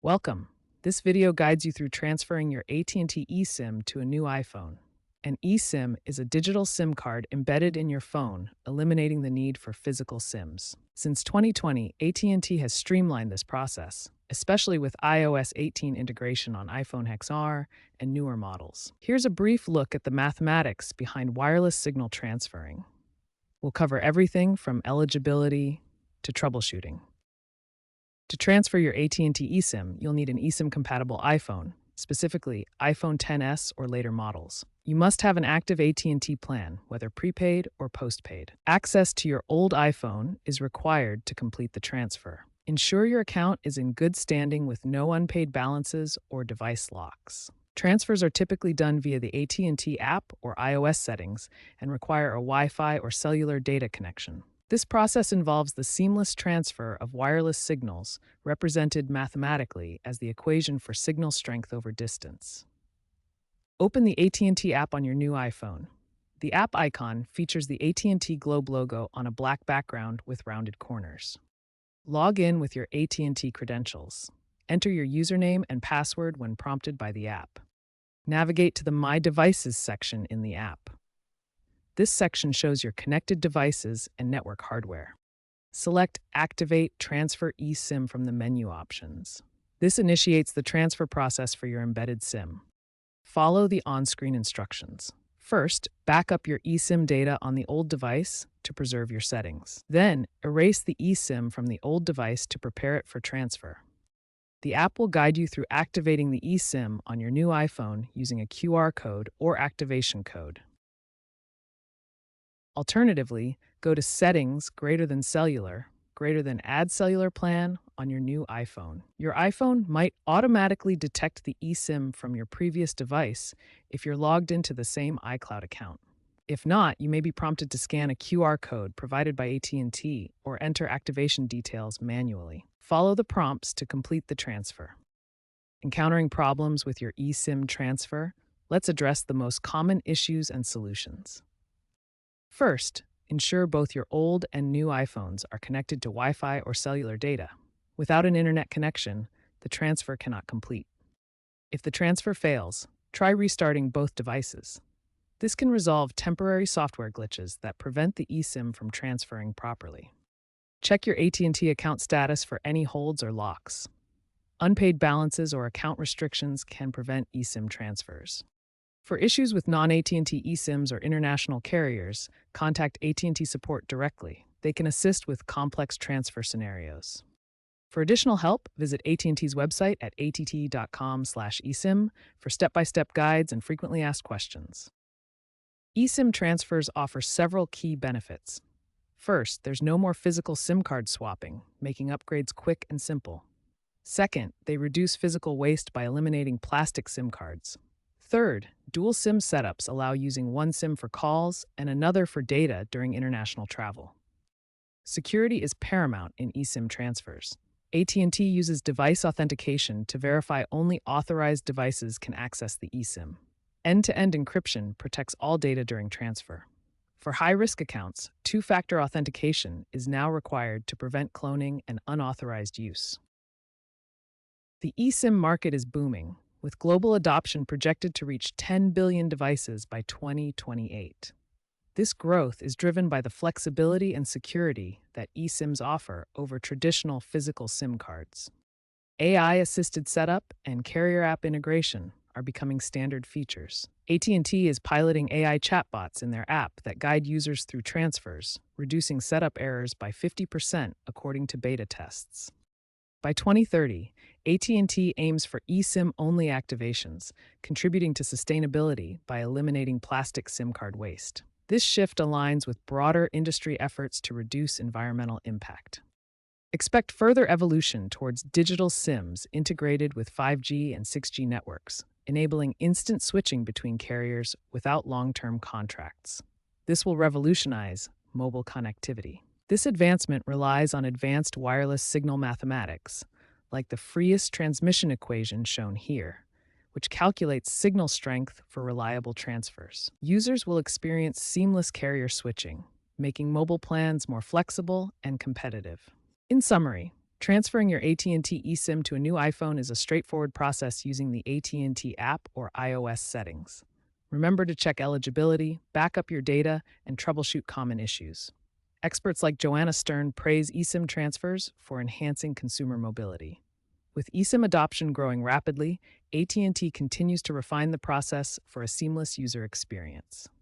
Welcome. This video guides you through transferring your AT&T eSIM to a new iPhone. An eSIM is a digital SIM card embedded in your phone, eliminating the need for physical SIMs. Since 2020, AT&T has streamlined this process, especially with iOS 18 integration on iPhone XR and newer models. Here's a brief look at the mathematics behind wireless signal transferring. We'll cover everything from eligibility to troubleshooting. To transfer your AT&T eSIM, you'll need an eSIM-compatible iPhone, specifically iPhone XS or later models. You must have an active AT&T plan, whether prepaid or postpaid. Access to your old iPhone is required to complete the transfer. Ensure your account is in good standing with no unpaid balances or device locks. Transfers are typically done via the AT&T app or iOS settings and require a Wi-Fi or cellular data connection. This process involves the seamless transfer of wireless signals, represented mathematically as the equation for signal strength over distance. Open the AT&T app on your new iPhone. The app icon features the AT&T Globe logo on a black background with rounded corners. Log in with your AT&T credentials. Enter your username and password when prompted by the app. Navigate to the My Devices section in the app. This section shows your connected devices and network hardware. Select Activate Transfer eSIM from the menu options. This initiates the transfer process for your embedded SIM. Follow the on-screen instructions. First, back up your eSIM data on the old device to preserve your settings. Then, erase the eSIM from the old device to prepare it for transfer. The app will guide you through activating the eSIM on your new iPhone using a QR code or activation code. Alternatively, go to Settings greater than Cellular, greater than Add Cellular Plan on your new iPhone. Your iPhone might automatically detect the eSIM from your previous device if you're logged into the same iCloud account. If not, you may be prompted to scan a QR code provided by AT&T or enter activation details manually. Follow the prompts to complete the transfer. Encountering problems with your eSIM transfer? Let's address the most common issues and solutions. First, ensure both your old and new iPhones are connected to Wi-Fi or cellular data. Without an internet connection, the transfer cannot complete. If the transfer fails, try restarting both devices. This can resolve temporary software glitches that prevent the eSIM from transferring properly. Check your AT&T account status for any holds or locks. Unpaid balances or account restrictions can prevent eSIM transfers. For issues with non-AT&T eSIMs or international carriers, contact AT&T support directly. They can assist with complex transfer scenarios. For additional help, visit AT&T's website at att.com/eSIM for step-by-step guides and frequently asked questions. eSIM transfers offer several key benefits. First, there's no more physical SIM card swapping, making upgrades quick and simple. Second, they reduce physical waste by eliminating plastic SIM cards. Third, dual SIM setups allow using one SIM for calls and another for data during international travel. Security is paramount in eSIM transfers. AT&T uses device authentication to verify only authorized devices can access the eSIM. End-to-end encryption protects all data during transfer. For high-risk accounts, two-factor authentication is now required to prevent cloning and unauthorized use. The eSIM market is booming, with global adoption projected to reach 10 billion devices by 2028. This growth is driven by the flexibility and security that eSIMs offer over traditional physical SIM cards. AI-assisted setup and carrier app integration are becoming standard features. AT&T is piloting AI chatbots in their app that guide users through transfers, reducing setup errors by 50% according to beta tests. By 2030, AT&T aims for eSIM-only activations, contributing to sustainability by eliminating plastic SIM card waste. This shift aligns with broader industry efforts to reduce environmental impact. Expect further evolution towards digital SIMs integrated with 5G and 6G networks, enabling instant switching between carriers without long-term contracts. This will revolutionize mobile connectivity. This advancement relies on advanced wireless signal mathematics, like the Frias transmission equation shown here, which calculates signal strength for reliable transfers. Users will experience seamless carrier switching, making mobile plans more flexible and competitive. In summary, Transferring your AT&T eSIM to a new iPhone is a straightforward process using the AT&T app or iOS settings. Remember to check eligibility, back up your data, and troubleshoot common issues. Experts like Joanna Stern praise eSIM transfers for enhancing consumer mobility. With eSIM adoption growing rapidly, AT&T continues to refine the process for a seamless user experience.